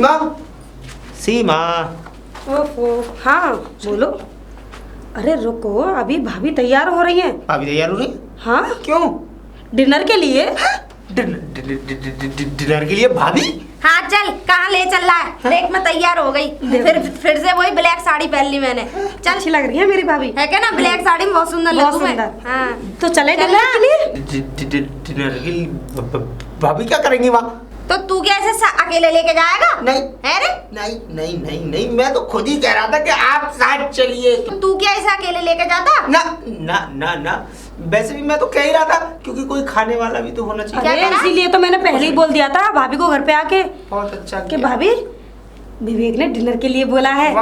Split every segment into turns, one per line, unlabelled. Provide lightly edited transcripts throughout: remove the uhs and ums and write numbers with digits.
सीमा, सीमा।
ओफो, हाँ बोलो। अरे रुको, अभी भाभी तैयार हो रही हैं।
भाभी तैयार हो रही?
हाँ।
क्यों?
डिनर के लिए।
डिनर के लिए भाभी?
हाँ चल, कहाँ ले चल रहा है? देख मैं तैयार हो गई, फिर से वही ब्लैक साड़ी पहन ली मैंने।
चल, अच्छी लग रही है मेरी भाभी।
है क्या ना, ब्लैक साड़ी में बहुत सुंदर लगूं मैं। हाँ
तो चले डिनर के लिए।
डिनर के लिए भाभी क्या करेंगी वहाँ?
तो तू क्या ऐसे अकेले लेके जाएगा?
नहीं
है रे?
नहीं नहीं नहीं नहीं, मैं तो खुद ही कह रहा था कि आप साथ चलिए।
तो तू क्या ऐसे अकेले लेके जाता?
ना ना ना ना, वैसे भी मैं तो कह ही रहा था क्योंकि कोई खाने वाला भी तो होना चाहिए।
अरे इसीलिए तो मैंने पहले ही बोल दिया था भाभी को घर पे आके।
बहुत अच्छा
कि भाभी, विवेक ने डिनर के लिए बोला है,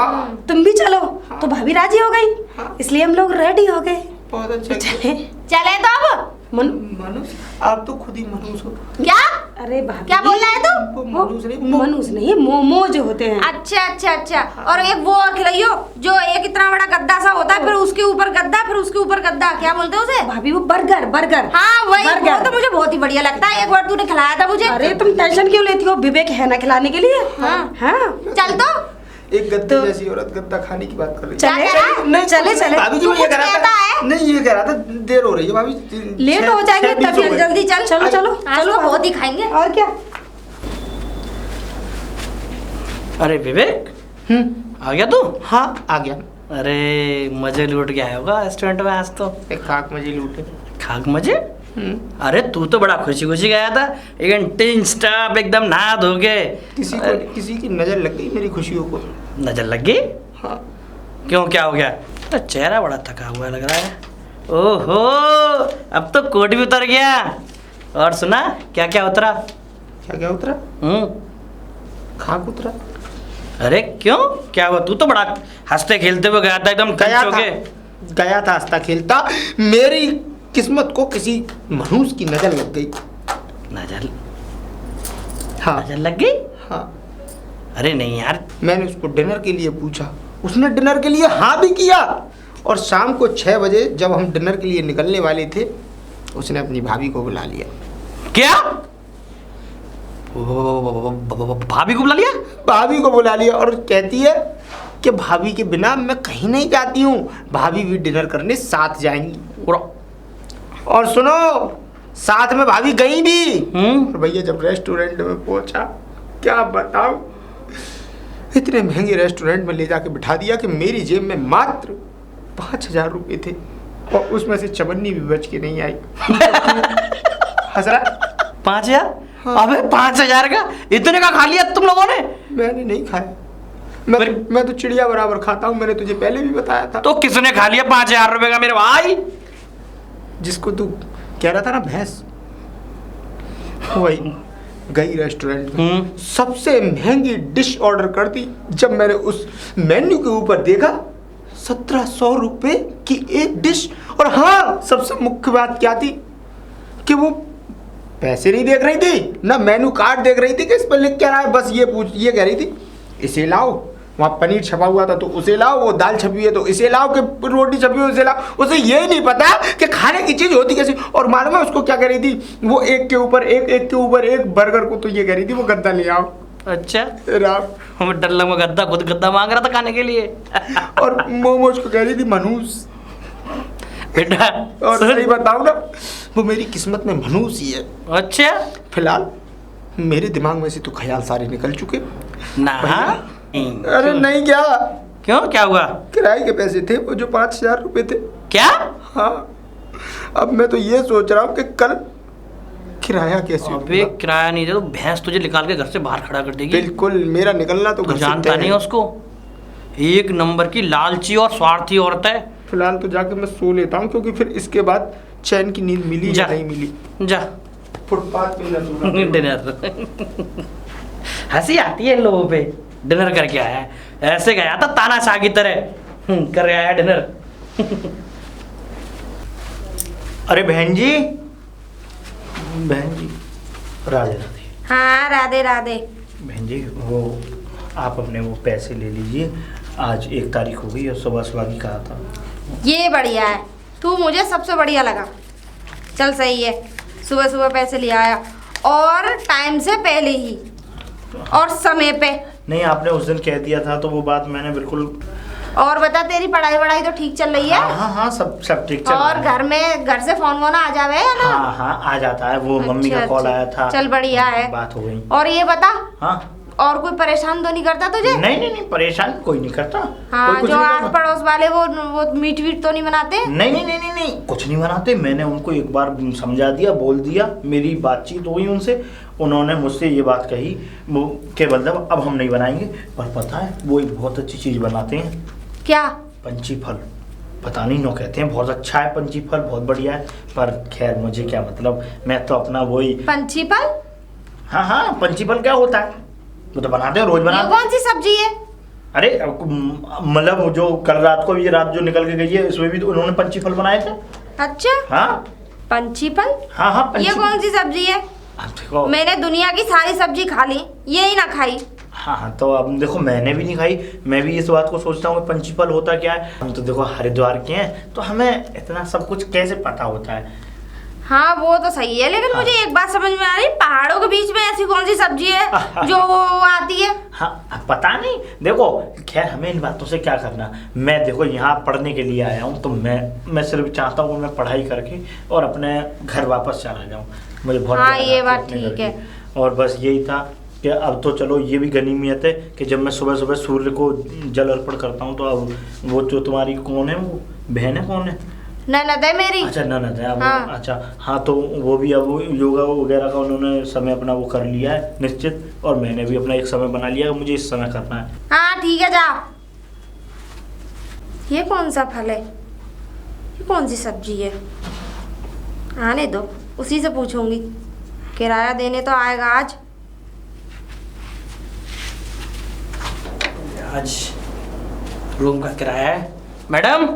तुम भी चलो। तो भाभी राजी हो गई, इसलिए हम लोग रेडी हो गए।
बहुत अच्छा।
चले तो अब।
मनुष्य, आप तो खुद ही मनुष्य हो।
क्या?
अरे भाभी,
क्या बोल रहा है तू?
मनुष्य नहीं, मोमो जो होते हैं।
अच्छा अच्छा अच्छा। और एक वो और खिलाइयो जो एक इतना बड़ा गद्दा सा होता है, फिर उसके ऊपर गद्दा, फिर उसके ऊपर गद्दा, क्या बोलते हैं उसे?
भाभी वो बर्गर।
हाँ वही,
बर्गर।
वो तो मुझे बहुत ही बढ़िया लगता है, एक बार तूने खिलाया था मुझे।
अरे तुम टेंशन क्यों लेती हो, विवेक है ना खिलाने के लिए। हाँ
चल तो।
एक गद्दे जैसी औरत गद्दा खाने की बात कर रही है।
चले
भाभी जी, मैं ये कह रहा था, नहीं ये कह रहा था देर हो रही है भाभी,
लेट हो जाएंगे तभी।
जल्दी चल।
चलो
बहुत ही खाएंगे।
और क्या।
अरे विवेक, आ गया तू?
हाँ आ गया।
अरे मजे लूट के आया होगा रेस्टोरेंट में आज तो।
एक खाक मजे लूटे।
खाक मजे? अरे तू तो बड़ा खुशी खुशी गया था, एकदम टिन स्टाप, एकदम नहा धो के।
किसी की नजर लग गई मेरी खुशियों को।
नजर लग गई?
हाँ।
क्यों, क्या हो गया? तो चेहरा बड़ा थका हुआ लग रहा है। ओहो, अब तो कोट भी उतर गया। और सुना, क्या क्या उतरा?
क्या उतरा? खाक उतरा।
अरे क्यों, क्या हुआ? तू तो बड़ा हंसते खेलते हुए गया था, एकदम
गया था हंसता खेलता। मेरी किस्मत को किसी मनुष्य की नजर लग गई।
नजर?
हाँ
नजर लग गई?
हाँ।
अरे नहीं यार,
मैंने उसको डिनर के लिए पूछा, उसने डिनर के लिए हाँ भी किया। और शाम को 6 बजे जब हम डिनर के लिए निकलने वाले थे, उसने अपनी भाभी को बुला लिया।
क्या? भाभी को बुला लिया?
भाभी को बुला लिया और कहती है कि भाभी के बिना मैं कहीं नहीं जाती हूँ, भाभी भी डिनर करने साथ जाएंगी। और सुनो, साथ में भाभी गई भी। और भैया जब रेस्टोरेंट में पहुंचा, क्या बताऊं, इतने महंगे रेस्टोरेंट में ले जाके बिठा दिया कि मेरी जेब में मात्र 5,000 रुपए थे और उसमें से चवन्नी भी बच के नहीं आई। हंस रहा?
5,000? अबे 5,000 का इतने का खा लिया तुम लोगों ने?
मैंने नहीं खाया, मैं तो चिड़िया बराबर खाता हूँ, मैंने तुझे पहले भी बताया था।
तो किसने खा लिया 5,000 रुपए का मेरे भाई?
जिसको तू कह रहा था ना भैंस, वही गई रेस्टोरेंट में, सबसे महंगी डिश ऑर्डर कर दी। जब मैंने उस मेन्यू के ऊपर देखा, 1,700 रुपए की एक डिश। और हाँ, सबसे मुख्य बात क्या थी कि वो पैसे नहीं देख रही थी, ना मेन्यू कार्ड देख रही थी कि इस पर लिख क्या रहा है, बस ये कह रही थी इसे लाओ, वहाँ पनीर छपा हुआ था तो उसे लाओ, वो दाल छपी है तो इसे लाओ, कि रोटी छपी है उसे लाओ। उसे ये नहीं पता कि खाने की चीज़ होती कैसी। और मालूम है उसको क्या कह रही थी, वो एक के ऊपर एक बर्गर को तो ये कह रही थी वो गद्दा ले आओ।
अच्छा,
राम
डल्ला में गद्दा, खुद गद्दा मांग रहा था खाने के लिए।
और मोमोज को कह रही थी मनूस।
बेटा
और सही बताऊं ना, वो मेरी किस्मत में मनूस ही है।
अच्छा,
फिलहाल मेरे दिमाग में से तो ख्याल सारे निकल चुके
ना।
अरे नहीं, क्या
क्यों, क्या हुआ?
किराए के पैसे थे वो जो 5,000 रुपए थे।
क्या?
हाँ, अब मैं तो ये सोच रहा हूँ कि कल किराया कैसे।
अबे किराया नहीं दे तो भैंस तुझे निकाल के घर से बाहर खड़ा कर देगी।
बिल्कुल, मेरा निकलना तो घर से
जानता नहीं है उसको, एक नंबर की लालची और स्वार्थी औरत है।
फिलहाल तो जाके मैं सो लेता हूँ, क्योंकि फिर इसके बाद चैन की नींद मिली या नहीं मिली।
जा
फुटपाथ पे ना सोना।
डिनर हंसी आती है इन लोगों पे। डिनर करके आया है, ऐसे गया था तानाशाह की तरह कर आया डिनर।
अरे बहन जी, राधे राधे।
हाँ राधे राधे।
बहन जी, वो आप अपने वो पैसे ले लीजिए, आज 1 तारीख हो गई और सुबह की कहा था।
ये बढ़िया है, तू मुझे सबसे बढ़िया लगा। चल सही है, सुबह पैसे ले आया और टाइम से पहले ही। और समय पे।
नहीं, आपने उस दिन कह दिया था तो वो बात मैंने बिल्कुल।
और बता, तेरी पढ़ाई वढ़ाई तो ठीक चल रही है?
हाँ, सब ठीक चल रहा
और
है।
घर से फोन वोन आ जावे है ना?
हाँ, आ जाता है। वो मम्मी का कॉल आया था।
चल बढ़िया है,
बात हो गई।
और ये बता,
हाँ,
और कोई परेशान तो नहीं करता तुझे?
नहीं, परेशान कोई नहीं करता।
हाँ,
कोई कुछ
जो
नहीं
आस
करता।
पड़ोस वाले वो मीट वीट तो नहीं बनाते?
नहीं, कुछ नहीं बनाते। मैंने उनको एक बार समझा दिया, बोल दिया, मेरी बातचीत हुई उनसे। उन्होंने मुझसे ये बात कही वो के मतलब अब हम नहीं बनाएंगे। पर पता है वो एक बहुत अच्छी चीज़ बनाते हैं।
क्या?
पंछी फल। पता नहीं, नो कहते हैं बहुत अच्छा है पंछी फल, बहुत बढ़िया है। पर खैर मुझे क्या मतलब, मैं तो अपना वही।
पंछी फल?
हाँ, पंछी फल क्या होता है? वो तो बनाते हैं, रोज
ये
बनाते
कौन सी सब्जी है?
अरे मतलब जो कल रात को, ये रात जो निकल के गई है उसमें भी तो उन्होंने पंछी फल बनाए थे।
अच्छा,
हाँ,
पंछी फल?
हाँ, पंछी।
ये कौन सी सब्जी है?
अब देखो,
मैंने दुनिया की सारी सब्जी खा ली, ये ही ना खाई।
हाँ, तो अब देखो मैंने भी नहीं खाई। मैं भी इस बात को सोचता हूँ पंछी फल होता क्या है। हम तो देखो हरिद्वार के हैं तो हमें इतना सब कुछ कैसे पता होता है।
हाँ, वो तो सही है, लेकिन मुझे एक बात समझ में आ रही, पहाड़ों के बीच में ऐसी कौन सी सब्जी है जो वो आती है?
हाँ, पता नहीं। देखो खैर हमें इन बातों से क्या करना। मैं देखो यहाँ पढ़ने के लिए आया हूँ, तो मैं सिर्फ चाहता हूँ मैं पढ़ाई करके और अपने घर वापस चला जाऊँ। मुझे बहुत
हाँ,
याद
ये
आती
बात
अपने घर
ठीक है।
की। और बस यही था कि अब तो चलो ये भी गनीमियत है कि जब मैं सुबह सुबह सूर्य को जल अर्पण करता हूँ, तो अब वो जो तुम्हारी कौन है, वो बहन है, कौन है?
ननद है मेरी।
अच्छा, ननद है। अब
हाँ।
अच्छा, हाँ, तो वो भी अब योगा वगैरह का उन्होंने समय अपना वो कर लिया है निश्चित, और मैंने भी अपना एक समय बना लिया है, मुझे इस समय करना है।
हाँ ठीक है, जा। ये कौन सा फल है? ये कौन सी सब्जी है? आने दो, उसी से पूछूंगी। किराया देने तो आएगा आज।
रूम का किराया है। मैडम,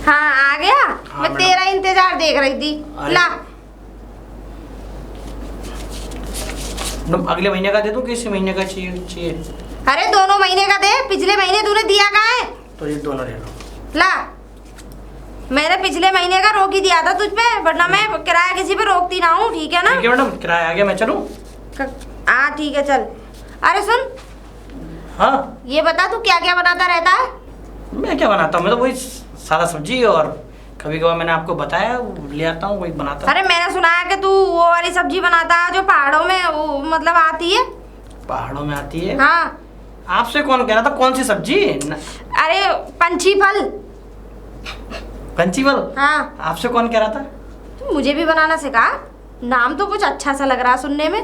हाँ, आ गया।
हाँ,
मैं
मैडम।
तेरा इंतजार देख रही थी।
अरे।
ला।
मैडम अगले महीने का दे दूं कि इसी महीने का चाहिए?
अरे दोनों महीने का दे, पिछले महीने तूने दिया कहाँ है?
तो ये दोनों ले लो।
ला। मैंने पिछले महीने का रोक ही दिया था तुझ पे, वरना मैं किराया किसी पे रोकती ना हूँ, ठीक है ना?
ठीक है मैडम, किराया आ गया, मैं चलूं?
हाँ ठीक है, चल। अरे सुन,
हाँ,
ये बता तू क्या क्या बनाता रहता है?
मैं क्या बनाता हूँ? मैं तो वही सादा सब्जी, और कभी कभार मैंने आपको बताया ले आता हूँ, वही बनाता।
अरे मैंने सुना है कि तू वो वाली सब्जी बनाता है जो पहाड़ों में वो मतलब आती है।
पहाड़ों में आती है?
हाँ।
आपसे कौन कह रहा था? कौन सी सब्जी?
अरे पंछी फल।
पंछी फल?
हाँ।
आपसे कौन कह रहा था?
तू मुझे भी बनाना सिखा, नाम तो कुछ अच्छा सा लग रहा सुनने में।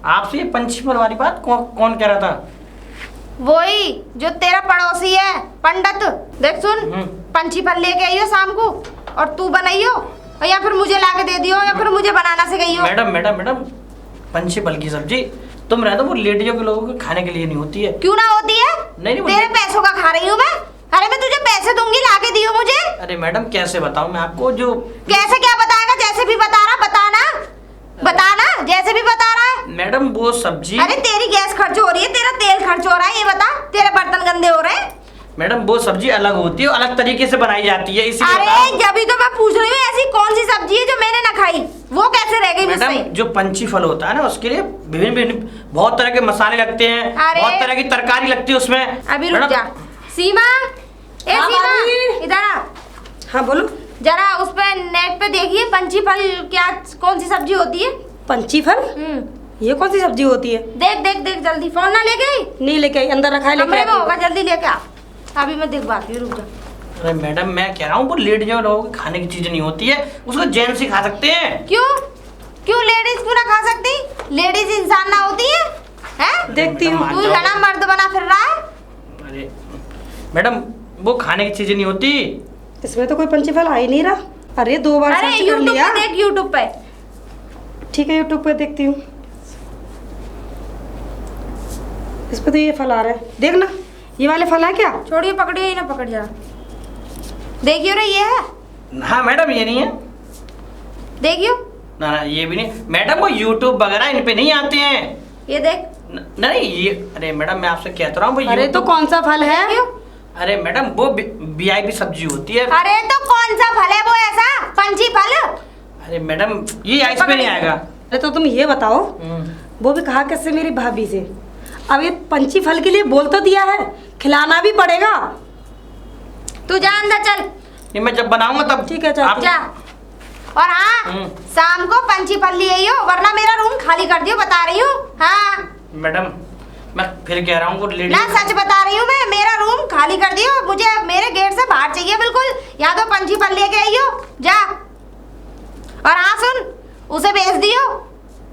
आपसे ये पंछी फल वाली बात कौन कह रहा था?
वही जो तेरा पड़ोसी है पंडित। देख सुन, पंछी फल लेके आइयो शाम को, और तू बनाइयो, और या फिर मुझे लाके दे दियो, या फिर मुझे बनाना सिखाइयो।
मैडम, पंछी फल की सब्जी तुम रहते वो लेडियों के लोगों के खाने के लिए नहीं होती है।
क्यों ना होती है?
नहीं,
तेरे पैसों का खा रही हूँ मैं। अरे मैं तुझे पैसे दूंगी, लाके दियो मुझे।
अरे मैडम कैसे बताऊं मैं आपको? जो
कैसे क्या बताएगा? जैसे भी बता रहा बताना, जैसे भी बता रहा है।
मैडम वो सब्जी।
अरे तेरी गैस खर्च हो रही है, तेरा तेल खर्च हो रहा है, ये बता। तेरे बर्तन गंदे हो रहे हैं।
मैडम वो सब्जी अलग होती है, अलग तरीके से बनाई जाती है, इसीलिए
अरे जब ही तो मैं पूछ रही हूँ, ऐसी कौन सी सब्जी है जो मैंने ना खाई? वो कैसे रह गई मुझसे?
मैडम जो पंछी फल होता है ना, उसके लिए विभिन्न बहुत तरह के मसाले लगते हैं, बहुत तरह की तरकारी लगती है उसमें।
अभी रुक जा। सीमा, ए
हाँ,
सीमा,
भाभी।
इधर आ।
हाँ बोलो।
जरा उस पे नेट पे देखिए पंछी फल क्या कौन सी सब्जी होती है।
पंछी फल? ये कौन सी सब्जी होती है?
देख देख देख जल्दी। फोन ना लेके आई?
नहीं लेके आई, अंदर रखा है, लेके
कमरे में
आती
होगा,
हूँ।
जल्दी लेके आ। अभी मैं दिखवाती हूँ, रुक जा।
अरे मैडम मैं कह रहा हूँ वो लेडियों लोगों के खाने की चीज नहीं होती है, उसको जेंट्स ही खा सकते हैं।
क्यों लेडीज क्यों ना खा सकती? लेडीज इंसान ना होती है? हैं?
देखती हूँ।
मैडम,
तू घना मर्द बना फिर रहा है।
अरे मैडम वो खाने की चीजें नहीं होती।
इसमें तो कोई पंछी फल आ ही नहीं रहा। अरे 2 बार
अरे
सर्च कर
यूट्यूब
लिया।
पे देख, यूट्यूब पे।
ठीक है, यूट्यूब पे देखती हूँ। इस पे तो ये फल आ रहा है, देखना ये वाले फल है क्या?
छोड़िए, पकड़िए ही ना, पकड़ जा। देखियो रे, ये है।
हाँ मैडम ये नहीं है।
देखियो।
ना ये भी नहीं मैडम, वो यूट्यूब वगैरह इन पे नहीं आते हैं।
ये देख।
नहीं ये, अरे मैडम मैं आपसे कहता रहा हूँ
अरे तो कौन सा फल है?
क्यों?
अरे मैडम वो VIP सब्जी होती है।
अरे तो कौन सा फल है वो ऐसा? पंछी फल?
अरे मैडम ये आइस पे नहीं आएगा।
अरे तो तुम ये बताओ, वो भी कहा कैसे मेरी भाभी से, अब ये पंछी फल के लिए बोल तो दिया है, खिलाना भी पड़ेगा।
तू जा अंदर चल।
नहीं मैं जब बनाऊंगा तब।
ठीक है, चल।
आप
जा। और हाँ, शाम को पंछी फल ले आइयो, वरना मेरा रूम खाली कर दियो, बता रही हूँ। हाँ
मैडम मैं फिर कह रहा हूँ वो लेडी
ना, सच बता रही हूँ मैं, मेरा रूम खाली कर दियो, मुझे मेरे गेट से बाहर चाहिए बिल्कुल। या तो पंछी फल लेके आइयो, जा। और हाँ सुन, उसे भेज दियो।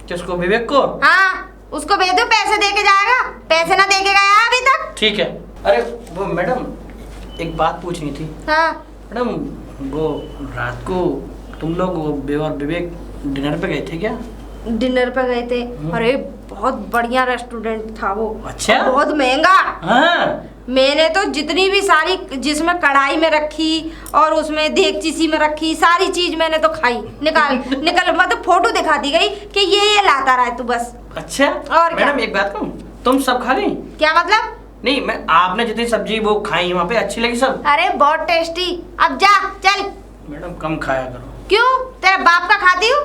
किसको, विवेक को?
हाँ उसको भेज दो, पैसे दे के जाएगा, पैसे ना दे के गया अभी तक।
ठीक है। अरे वो मैडम एक बात पूछनी थी।
हाँ
मैडम वो रात को तुम लोग वो और विवेक डिनर पे गए थे क्या?
डिनर पे गए थे। अरे बहुत बढ़िया रेस्टोरेंट था वो।
अच्छा?
और बहुत महंगा।
हाँ।
मैंने तो जितनी भी सारी, जिसमें कढ़ाई में रखी और उसमें देगची सी में रखी, सारी चीज मैंने तो खाई। निकल मतलब फोटो दिखा दी गई कि ये लाता रहा है तू बस।
अच्छा।
और क्या?
मैडम एक बात कहूँ, तुम सब खा गई?
क्या मतलब?
नहीं मैं, आपने जितनी सब्जी वो खाई वहाँ पे अच्छी लगी सब?
अरे बहुत टेस्टी। अब जा चल।
मैडम कम खाया करो।
क्यों, तेरे बाप का खाती हूँ।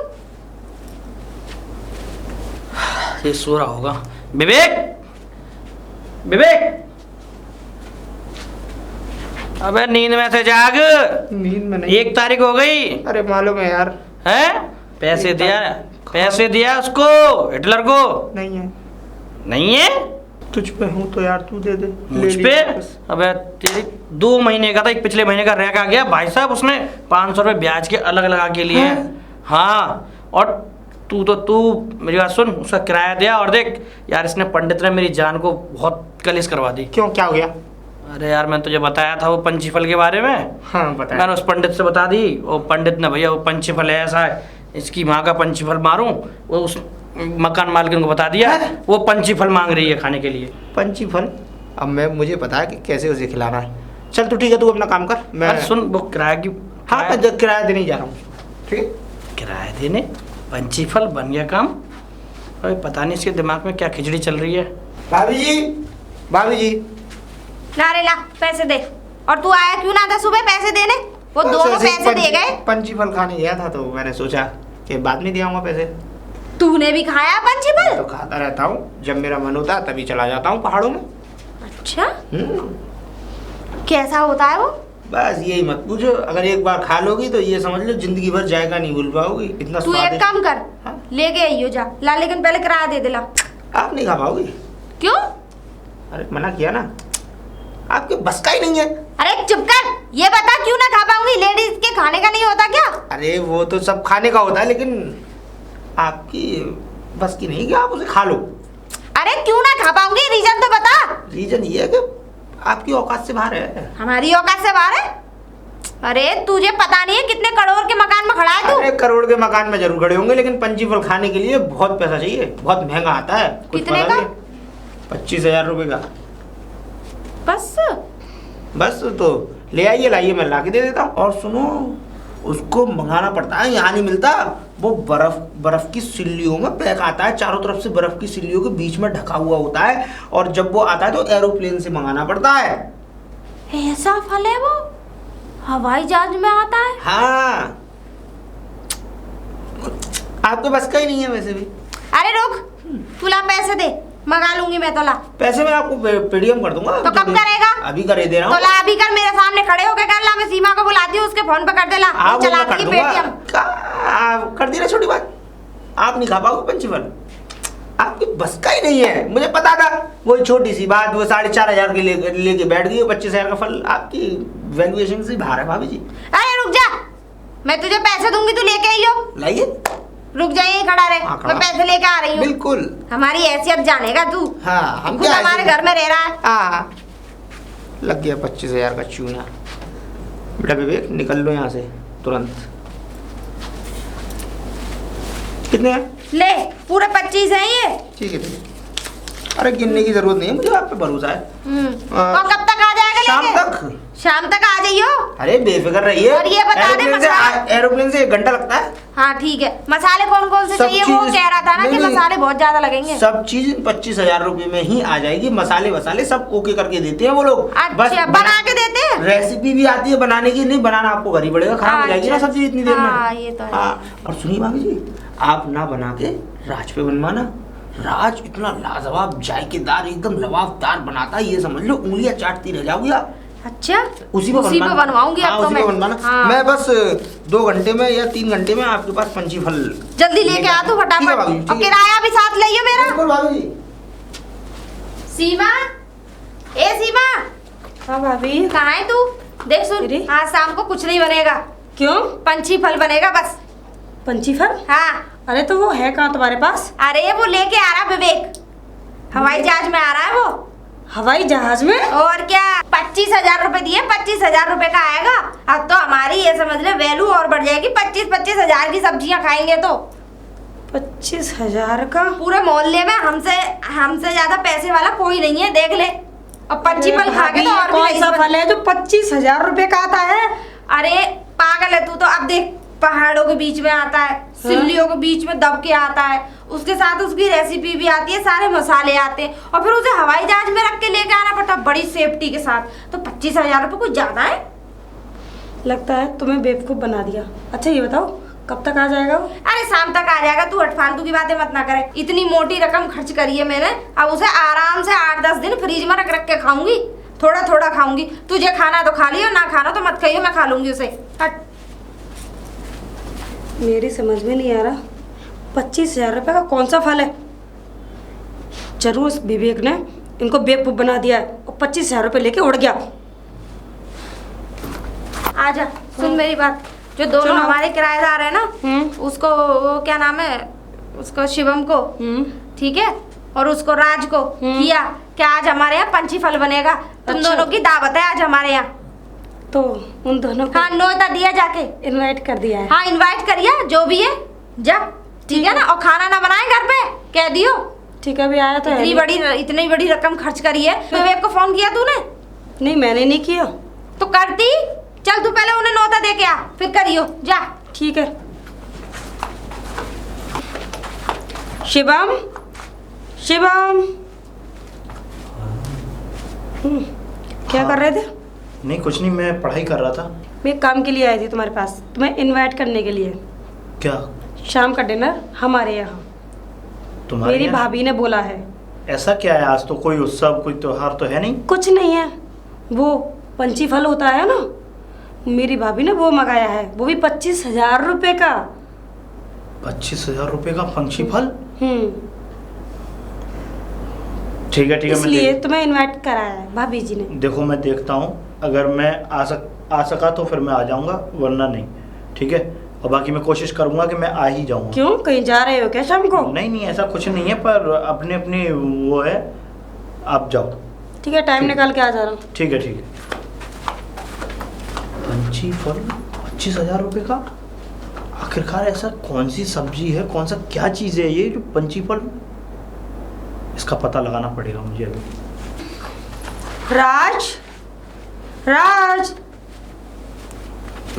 ये सो रहा होगा। विवेक, विवेक, अबे नींद में से जाग।
नींद में नहीं।
1 तारीख हो गई।
अरे मालूम है यार।
हैं? पैसे दिया, पैसे दिया उसको, हिटलर को?
नहीं है।
नहीं है?
तुझ पे हूँ तो यार तू दे दे।
मुझ पे? अबे तेरी 2 महीने का था, एक पिछले महीने का रह का गया भाई साहब, उसने 500 रुपये ब्याज के अलग लगा के लिए। हाँ और तू मेरी बात सुन, उसका किराया दिया। और देख यार, इसने पंडित ने मेरी जान को बहुत कलिश करवा दी।
क्यों, क्या हो गया?
अरे यार मैंने तुझे बताया था वो पंछी फल के बारे में।
हाँ बता।
मैंने उस पंडित से बता दी, वो पंडित ने भैया वो पंछी फल ऐसा है, इसकी माँ का पंछी फल मारूं, वो उस मकान मालकिन को बता दिया। वो पंछी फल मांग रही है खाने के लिए।
पंछी फल? अब मुझे पता है कि कैसे उसे खिलाना है। चल तू ठीक है, तू अपना काम कर। मैं
सुन, वो किराया की,
हाँ मैं किराया देने जा रहा हूँ। ठीक है,
किराया देने? पंछी फल बन गया काम। अरे पता नहीं इसके दिमाग में क्या खिचड़ी चल रही है।
भाभी जी, भाभी जी।
ना रे ला, पैसे दे। और तू आया क्यों ना था सुबह पैसे देने? वो दोनों पैसे दे गए।
पंछी फल खाने गया था तो मैंने सोचा कि बाद में दिया पैसे।
तूने भी खाया पंछी फल?
तो खाता रहता हूँ, जब मेरा मन होता है तभी चला जाता हूँ पहाड़ों में।
अच्छा, कैसा होता है वो?
बस यही मत पूछो, अगर एक बार खा लोगी तो ये समझ लो जिंदगी भर जायका नहीं भूल पाओगी, इतना
तू एक
स्वादिष्ट।
काम कर,
हाँ?
लेके आइयो जा ला, लेकिन पहले किराया दे देला।
आप नहीं खा पाओगी।
क्यों?
अरे मना किया ना, आपके बस का ही नहीं है।
अरे चुप कर, ये बता क्यों ना खा पाऊंगी? लेडीज के खाने का नहीं होता क्या?
अरे वो तो सब खाने का होता है, लेकिन आपकी बस की नहीं कि आप उसे खा लो।
अरे क्यों ना खा पाऊंगी, रीजन तो बता।
रीजन ये है कि आपकी औकात से बाहर है।
हमारी औकात से बाहर है? अरे तुझे पता नहीं है कितने करोड़ के मकान में खड़ा है तू?
अरे करोड़ के मकान में जरूर खड़े होंगे, लेकिन पंछी फल खाने के लिए बहुत पैसा चाहिए, बहुत महंगा आता है।
कितने का?
25,000 रुपए का। बस तो ले आइए, लाइए, मैं ला के दे देता हूँ। और सुनो, उसको मंगाना पड़ता है, यहाँ नहीं मिलता। वो बर्फ की सिल्लियों में पैक आता है, चारों तरफ से बर्फ की सिल्लियों के बीच में ढका हुआ होता है, और जब वो आता है तो एरोप्लेन से मंगाना पड़ता है।
ऐसा फल है वो? हवाई जहाज में आता है?
हाँ, आपके बस का ही नहीं है वैसे भी।
अरे रुक, तू ला पैसे दे, मंगा लूंगी मैं तो। ला
पैसे मैं आपको पेटीएम कर दूंगा।
तो कब करेगा?
अभी करे दे रहा
तो
हूँ।
ला अभी कर, मेरे सामने खड़े होके कर ला। मैं सीमा को बुलाती हूँ, उसके फोन पे कर दे। ला
आप
चला
कर
दी
दूंगा।
पेटीएम।
कर दी ना, छोटी बात। आप नहीं खा पाओगे पंछी फल, आपकी बस का ही नहीं है। मुझे पता था, वही छोटी सी बात, वो 4,500 के लेके बैठ गई। 25,000 का फल आपकी वैल्यूएशन से बाहर है भाभी जी।
अरे रुक जा, मैं तुझे पैसे दूंगी, तू लेके आइयो।
लाइए।
रुक जा, यहीं खड़ा रहे।
हाँ, खड़ा।
मैं पैसे लेके आ रही हूँ।
बिल्कुल।
हमारी हैसियत जानेगा तू।
हाँ, हम
खुद
क्या
हमारे
ऐसे-
घर में रह रहा है।
हाँ, लग गया 25,000 का चूना। बेटा विवेक, निकल लो यहाँ से तुरंत। कितने हैं?
ले, पूरे 25 हैं ये।
ठीक है, ठीक है। अरे गिनने की जरूरत नहीं है, मुझे आप पे भरोसा है।
और कब तक आ जाएगा
शाम
लेके?
तक।
शाम तक आ जाइयो।
अरे बेफिक्र रहिए।
और ये बता दे
एरोप्लेन से 1 घंटा लगता है।
हाँ ठीक है, मसाले कौन कौन से
सब
चाहिए वो
चीज़-
कह रहा था ना कि
नहीं,
मसाले बहुत ज्यादा लगेंगे।
सब चीज 25,000 रुपए में ही आ जाएगी। मसाले वसाले सब ओके करके देते हैं वो लोग।
अच्छा, बना के देते हैं?
रेसिपी भी आती है बनाने की। नहीं बनाना आपको घर ही पड़ेगा, खराब हो जाएगी ना
अच्छा,
सब्जी इतनी देर में।
हाँ, ये तो है।
हाँ, और सुनिए भाभी जी, आप ना बना के राज पे बनवाना। राज इतना लाजवाब जायकेदार एकदम लवाबदार बनाता है, ये समझ लो उंगलियां चाटती रह जाओगी आप।
अच्छा,
उसी पे
बनवाऊंगी अब तो
उसी
मैं।
पे बनवाना।
हाँ।
मैं बस 2 घंटे में या 3 घंटे में आपके पास पंची फल
जल्दी लेके आ तू
ठीक है
फटाफट,
भाभी,
और
ठीक है।
किराया भी साथ लियो मेरा।
बिल्कुल भाभी जी।
सीमा, ए सीमा,
हाँ भाभी।
कहाँ है तू? देख सुन,
अरे?
आज शाम को कुछ नहीं बनेगा,
क्यों?
पंछी फल बनेगा बस।
पंची फल?
हाँ,
अरे तो वो है कहाँ तुम्हारे पास?
अरे वो लेके आ रहा विवेक, हवाई जहाज में आ रहा है वो।
हवाई जहाज में?
और क्या, 25,000 रुपए दिए, 25,000 रुपए का आएगा। अब तो हमारी ये समझ ले वैल्यू और बढ़ जाएगी। 25,000 की सब्जियां खाएंगे तो
25,000 का?
पूरे मोहल्ले में हमसे ज्यादा पैसे वाला कोई नहीं है, देख ले। और पंछी फल खा के तो और भी
कौन
नहीं
सा
समझ-
फल है जो 25,000 रुपए का आता है?
अरे पागल है तू तो। अब देख, पहाड़ों के बीच में आता है, सिल्लियों के बीच में दब के आता है, उसके साथ उसकी रेसिपी भी आती है, सारे मसाले आते हैं, और फिर उसे हवाई जहाज में रख के लेके आना पड़ता है बड़ी सेफ्टी के साथ। तो 25,000 रुपए कुछ ज्यादा है।
लगता है तुम्हें बेवकूफ बना दिया। अच्छा ये बताओ कब तक आ जाएगा वो?
अरे शाम तक आ जाएगा, तू फालतू की बातें मत ना करे। इतनी मोटी रकम खर्च करी है मैंने, अब उसे आराम से 8-10 दिन फ्रिज में रख के खाऊंगी, थोड़ा थोड़ा खाऊंगी। तुझे खाना तो खा लियो, ना खाना तो मत खाइयो, मैं खा लूंगी उसे। हट।
मेरी समझ में नहीं आ रहा 25,000 रुपए का कौन सा फल है। जरूर उस विवेक ने इनको बेवकूफ बना दिया है और 25,000 रुपए लेके उड़ गया।
आजा, सुन मेरी बात। जो दोनों
सुनाओ।
हमारे किराएदार है ना, उसको वो क्या नाम है उसको, शिवम को, ठीक है, और उसको राज को किया कि आज हमारे यहाँ पंछी फल बनेगा। तुम
अच्छा।
दोनों की दावत है आज हमारे यहाँ।
तो उन दोनों को
हाँ, न्योता दिया जाके।
इनवाइट कर दिया है।
हाँ, इनवाइट करिए जो भी है, जा, ठीक है ना। और खाना ना बनाए घर पे, कह दियो।
ठीक है, अभी आया तो है
इतनी बड़ी रकम खर्च करी है। विवेक को फोन किया तूने?
नहीं, मैंने नहीं किया।
तो करती। चल तू पहले उन्हें न्योता दे के आ, फिर करियो, जा।
ठीक है। शिवम, शिवम, क्या कर रहे थे?
नहीं कुछ नहीं, मैं पढ़ाई कर रहा था।
मैं एक काम के लिए आई थी तुम्हारे पास, तुम्हें इनवाइट करने के लिए।
क्या?
शाम का डिनर हमारे यहाँ।
तुम्हारे
मेरी
यहाँ?
भाभी ने बोला है।
ऐसा क्या है, आज तो कोई उत्सव कोई त्योहार तो है नहीं?
कुछ नहीं है, वो पंछी फल होता है ना, मेरी भाभी ने वो मंगाया है, वो भी 25,000 रुपए का।
25,000 रुपए का पंछी फल? ठीक है ठीक है,
इसलिए तुम्हें इनवाइट कराया है भाभी जी ने।
देखो मैं देखता हूँ, अगर मैं आ सका तो फिर मैं आ जाऊंगा, वरना नहीं। ठीक है, और बाकी मैं कोशिश करूंगा कि मैं आ ही जाऊंगा।
क्यों, कहीं जा रहे हो क्या शाम को?
नहीं नहीं, ऐसा कुछ नहीं है, पर अपनी अपनी वो है, आप जाओ।
ठीक है, टाइम
ठीक।
निकाल के आ जा रहा हूँ।
ठीक है ठीक है। पंछी फल 25,000 रुपए का? आखिरकार ऐसा कौन सी सब्जी है, कौन सा क्या चीज़ है ये जो पंछी फल, इसका पता लगाना पड़ेगा मुझे अभी।
राज, राज।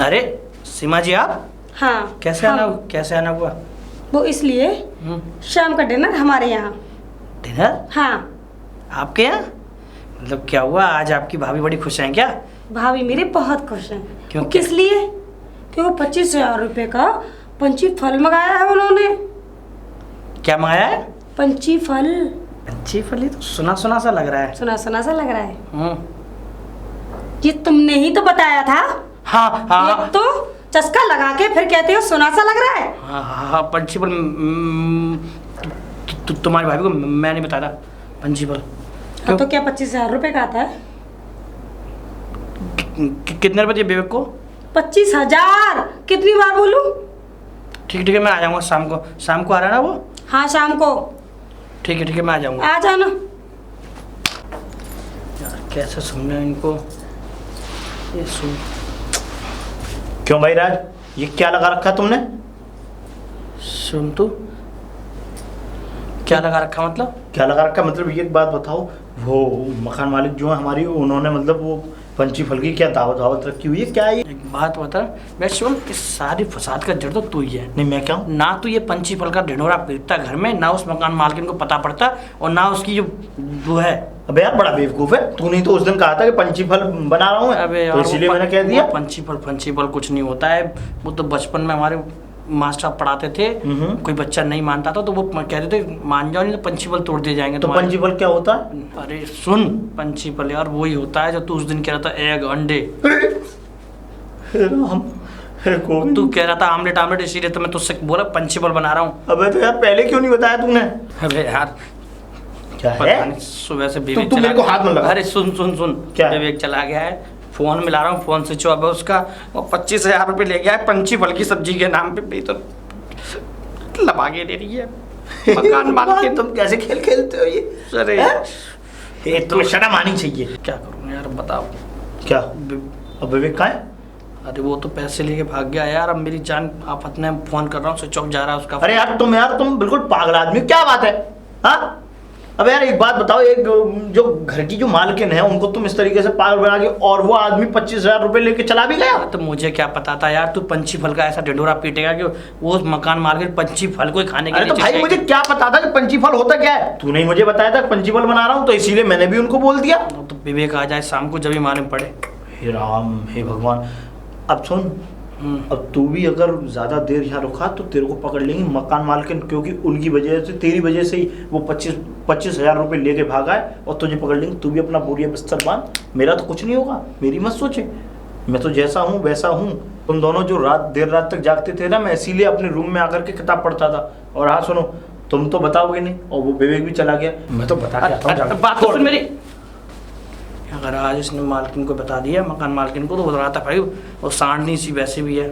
अरे सीमा जी, आप
हाँ,
कैसे
हाँ,
कैसे आना हुआ?
वो इसलिए शाम का डिनर हमारे यहाँ।
डिनर
हाँ,
आपके यहाँ? मतलब क्या हुआ, आज आपकी भाभी बड़ी खुश हैं क्या?
भाभी मेरे बहुत खुश हैं।
क्यों?
वो किस लिए? क्यों 25,000 रुपए का पंछी फल मंगाया है उन्होंने।
क्या मंगाया है?
पंछी फल।
पंछी फल? तो सुना सुना सा लग रहा है।
सुना सुना सा लग रहा है। ये तुमने ही तो बताया था।
हाँ हाँ
एक तो चस्का लगा के फिर कहते हो सुना सा लग रहा है।
हाँ हाँ, पंछी फल। तुम्हारी भाभी को मैं नहीं बताया था पंछी फल।
हाँ, तो क्या 25,000 रुपए का आता है?
कितने रुपए दिए विवेक को?
25,000। कितनी बार बोलूं?
ठीक है, मैं आ जाऊंगा शाम को। शाम को आ रहा है ना वो?
हाँ, शाम को।
ठीक है, मैं आ जाऊंगा।
आ जाना।
यार कैसे सुनना इनको, ये सुन।
क्यों भाई राज, ये क्या लगा रखा तुमने?
सुन तू, क्या लगा रखा मतलब?
क्या लगा रखा मतलब, ये एक बात बताओ, वो मकान मालिक जो है हमारी, उन्होंने मतलब वो पंची फल की क्या दावत दावत रखी हुई है, क्या है ये?
एक बात बता, मैं शिवम, इस सारी फसाद का जड़ तो तू ही है।
नहीं मैं क्या हूँ?
ना तो ये पंची फल का ढिंढोरा पीटता घर में, ना उस मकान मालकिन को पता पड़ता, और ना उसकी जो वो है।
अबे यार बड़ा बेवकूफ है, तूने तो उस दिन कहा था कि पंची फल बना रहा हूँ मैं,
अबे यार
तो इसीलिए मैंने कह दिया।
पंची फल कुछ नहीं होता है। वो तो बचपन में हमारे मास्टर पढ़ाते थे, कोई बच्चा नहीं मानता था तो वो कहते थे मान जाओ नहीं तो पंची फल तोड़ दिए जाएंगे।
तो पंची फल क्या होता है?
अरे सुन, पंची फल यार वही होता है जो तू उस दिन कह रहा था, एग अंडे। तू कह रहा था आमलेट आमलेट, इसीलिए तो मैं तुझसे बोला पंची फल बना रहा हूँ।
अबे तो यार पहले क्यों नहीं बताया तूने?
अबे यार
क्या
पता
है?
नहीं, सुबह से विवेक
तू मेरे को हाथ मत लगा।
अरे सुन
क्या?
विवेक चला गया है, फोन मिला रहा हूँ, फोन स्विच ऑफ है उसका, वो 25,000 रुपये ले गया है पंची फल की सब्जी के नाम पे। भी तो लबा के दे रही है मकान मालकिन।
तुम कैसे खेल खेलते हो ये?
अरे
ये तुम्हें शर्म आनी चाहिए।
क्या करूँ यार बताओ।
क्या अब विवेक कहाँ है?
अरे वो तो पैसे लेके भाग गया यार, अब मेरी जान आफत में फोन कर रहा हूँ, स्विच ऑफ जा रहा है उसका।
अरे यार तुम बिल्कुल पागल आदमी हो, क्या बात है? हाँ अब यार एक बात बताओ, एक जो घर की जो मालकिन है उनको तुम इस तरीके से पागल बना के, और वो आदमी 25,000 रुपए लेके चला भी गया।
तो मुझे क्या पता था यार तू पंची फल का ऐसा ढिंढोरा पीटेगा कि वो मकान मालकिन पंची फल को ही खाने के
अरे
लिए।
तो भाई मुझे क्या पता था कि पंची फल होता क्या है? तूने ही मुझे बताया था पंची फल बना रहा हूँ, तो इसीलिए मैंने भी उनको बोल दिया।
तो विवेक आ जाए शाम को जब ही मालूम पड़े।
हे राम हे भगवान। अब सुन, अब तू भी अगर ज्यादा देर यहाँ रुका तो तेरे को पकड़ लेंगे मकान मालकिन, क्योंकि उनकी वजह से, तेरी वजह से ही वो 25,000 रुपए लेके भागा है, और तुझे पकड़ लेंगे। तू भी अपना बोरिया बिस्तर बांध, मेरा तो कुछ नहीं होगा, मेरी मत सोचे, मैं तो जैसा हूँ वैसा हूँ। तुम दोनों जो देर रात तक जागते थे ना, मैं इसीलिए अपने रूम में आकर के किताब पढ़ता था। और हाँ सुनो, तुम तो बताओगे नहीं, और वो विवेक भी चला गया, मैं तो बता के आता हूँ।
बात तो सुन मेरी। अगर आज इसने मालकिन को बता दिया, मकान मालकिन को, तो बता रहा था भाई वो सांडनी सी वैसे भी है,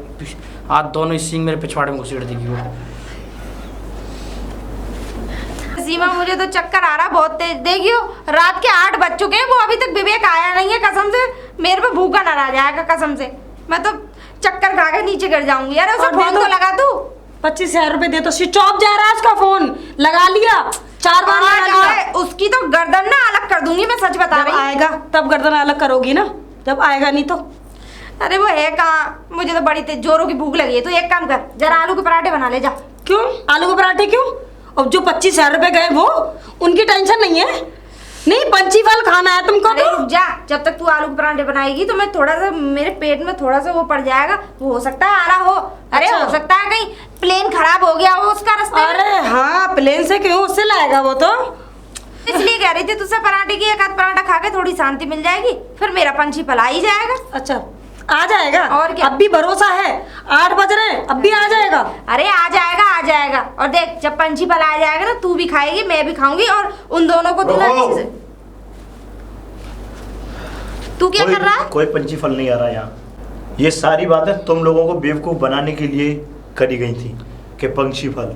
आज दोनों ही सींग मेरे पिछवाड़े में घुसेड़ देगी वो।
सीमा मुझे तो चक्कर आ रहा बहुत तेज। देखियो रात के 8 बज चुके हैं, वो अभी तक विवेक आया नहीं है। कसम से मेरे पे भूखा ना रह जाएगा, कसम से मैं तो चक्कर खा के नीचे गिर जाऊंगी। यार उसे फोन तो लगा तू।
25,000 रुपए दे तो स्विच ऑफ जा रहा है उसका फोन, लगा लिया 4 बार लगा लिया।
उसकी तो गर्दन ना अलग कर दूंगी, मैं सच बता रही हूँ।
आएगा तब गर्दन अलग करोगी ना, जब आएगा नहीं तो।
अरे वो है कहाँ, मुझे तो बड़ी तेज जोरों की भूख लगी है। तो एक काम कर, जरा आलू के पराठे बना ले जा।
क्यों आलू के पराठे क्यों? अब जो 25,000 रुपए गए वो उनकी टेंशन नहीं है। नहीं पंची फल खाना है तुमको।
अरे रुक जा, जब तक तू आलू के पराठे बनाएगी तो मैं थोड़ा सा, मेरे पेट में थोड़ा सा वो पड़ जाएगा, वो हो सकता है आ रहा हो। अरे
अच्छा।
हो सकता है कहीं प्लेन खराब हो गया हो उसका रास्ते में।
अरे हाँ प्लेन से क्यों, उससे लाएगा वो तो।
इसलिए कह रही थी तुझसे पराठे की एक आध पराठा खा के थोड़ी शांति मिल जाएगी, फिर मेरा पंछी फल आ ही जाएगा।
अच्छा आ जाएगा,
और क्या?
अब भी भरोसा है, 8 बज रहे हैं, अब भी आ जाएगा।
अरे आ जाएगा आ जाएगा। और देख जब पंछी फल आ जाएगा ना, तू भी खाएगी मैं भी खाऊंगी, और उन दोनों को तू क्या कर रहा है?
कोई पंची फल नहीं आ रहा यहाँ। ये सारी बातें तुम लोगों को बेवकूफ बनाने के लिए करी गई थी कि पंछी फल।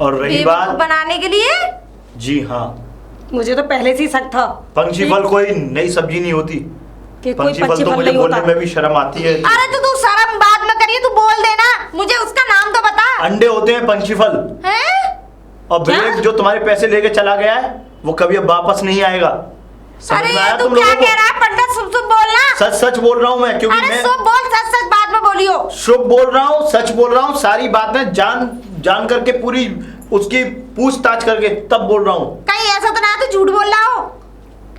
और रही बात
बनाने के लिए,
जी हाँ,
मुझे तो पहले से ही शक था
पंछी फल कोई नई सब्जी नहीं होती।
कि कोई
पंछी फल
पंछी
तो
फल
मुझे
नहीं
बोलने
होता।
में भी शर्म आती है।
अरे तो तू शर्म बाद में करिए, तू बोल देना, मुझे उसका नाम तो बता।
अंडे होते हैं पंछी फल।
हैं?
और विवेक जो तुम्हारे पैसे लेके चला गया है वो कभी अब वापस नहीं आएगा। समझ
अरे
में आया
ये तू
तुम
क्या
लोगों को?
कह रहा है पंडित? शुभ शुभ बोलना।
सच सच बोल रहा हूँ मैं, क्योंकि
अरे
मैं
शुभ बोल, सच सच बाद में बोलियो।
शुभ बोल रहा हूँ, सच बोल रहा हूँ, सारी बातें जान करके, पूरी उसकी पूछताछ करके तब बोल रहा हूँ।
कहीं ऐसा तो ना तू झूठ बोल रहा हो?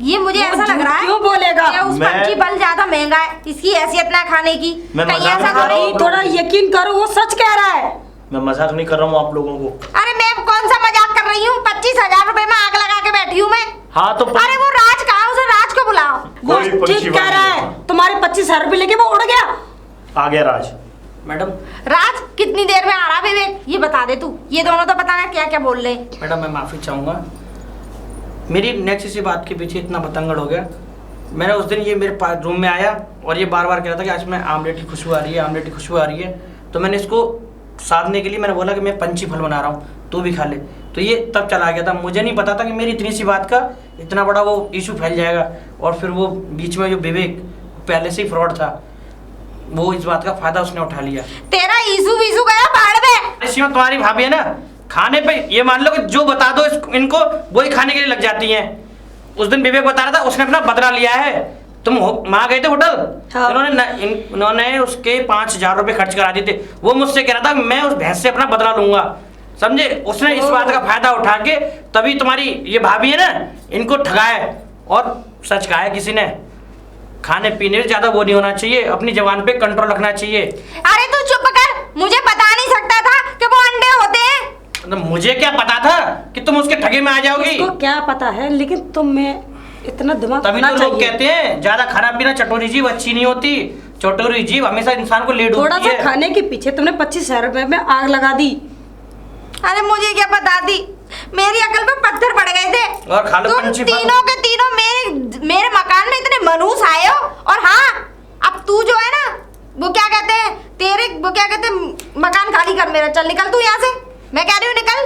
ये मुझे
वो
ऐसा लग
झूठ
रहा है
क्यों बोलेगा?
कि उस
मैं-
पंछी फल ज्यादा महंगा है, इसकी हैसियत ना खाने की।
मैं
कहीं
मजाक
ऐसा
कर
तो
रहा
नहीं?
हूँ।
थोड़ा यकीन करो, वो सच कह रहा है।
मैं मजाक नहीं कर रहा हूँ आप लोगों को।
अरे मैं कौन सा मजाक कर रही हूँ? 25,000 रुपए में आग लगा के बैठी हूँ मैं।
हाँ तो
अरे वो राज कहाँ, उसे राज को बुलाओ।
वो
कोई पंछी
ठीक
फल
कह रहा
नहीं
है, तुम्हारे 25,000 रुपए लेके वो उड़ गया।
आ गया राज।
मैडम
राज कितनी देर में आ रहा विवेक, ये बता दे तू। ये दोनों तो पता ना क्या क्या बोल रहे हैं।
मैडम मैं माफ़ी चाहूँगा, मेरी नेक्स्ट इसी बात के पीछे इतना बतंगड़ हो गया। मैंने उस दिन ये मेरे पास रूम में आया और ये बार बार कह रहा था कि आज मैं आमलेट की खुशबू आ रही है, आमलेट की खुशबू आ रही है। तो मैंने इसको साधने के लिए मैंने बोला कि मैं पंछी फल बना रहा हूँ, तू भी खा ले। तो ये तब चला गया था, मुझे नहीं पता था कि मेरी इतनी सी बात का इतना बड़ा वो इशू फैल जाएगा। और फिर वो बीच में जो विवेक पहले से ही फ्रॉड था, वो इस बात का फायदा उसने उठा लिया।
तेरा ईसू वीसू गया बाढ़ में।
इसमें तुम्हारी भाभी है ना, खाने पे ये मान लो कि जो बता दो इनको वही खाने के लिए लग जाती हैं। उस दिन विवेक बता रहा था उसने अपना बदला लिया है, तुम वहाँ गए थे होटल,
हाँ।
इन्होंने उसके 5,000 रुपये खर्च करा दिए थे। वो मुझसे कह रहा था मैं उस भैंस से अपना बदला लूंगा, समझे? उसने इस बात का फायदा उठा के तभी तुम्हारी ये भाभी है ना, इनको ठगाया। और सच कहा है किसी ने, खाने पीने में ज्यादा वो नहीं होना चाहिए, अपनी जबान पे कंट्रोल रखना चाहिए।
अरे तू चुप कर, मुझे बता नहीं सकता था कि वो अंडे होते हैं।
तो मुझे क्या पता था कि तुम उसके ठगे में आ जाओगी?
इसको क्या पता है, लेकिन तुम में इतना दिमाग
तभी
होना
तो लोग
चाहिए।
कहते हैं ज्यादा खाना पीना चटोरी जीभ अच्छी नहीं होती। चटोरी जीभ हमेशा इंसान को ले
थोड़ा
डूबती
सा
है।
खाने के पीछे तुमने 25,000 रुपए में आग लगा दी।
अरे मुझे क्या पता थी, मेरी अकल पे पत्थर पड़ गए थे।
और खा लो
तुम
पंछी फल।
तीनों के तीनों मेरे मकान में इतने मनहूस आए हो। और हाँ, अब तू जो है ना, वो क्या कहते हैं, मकान खाली कर मेरा। चल निकल तू यहाँ से, मैं कह रही हूँ निकल।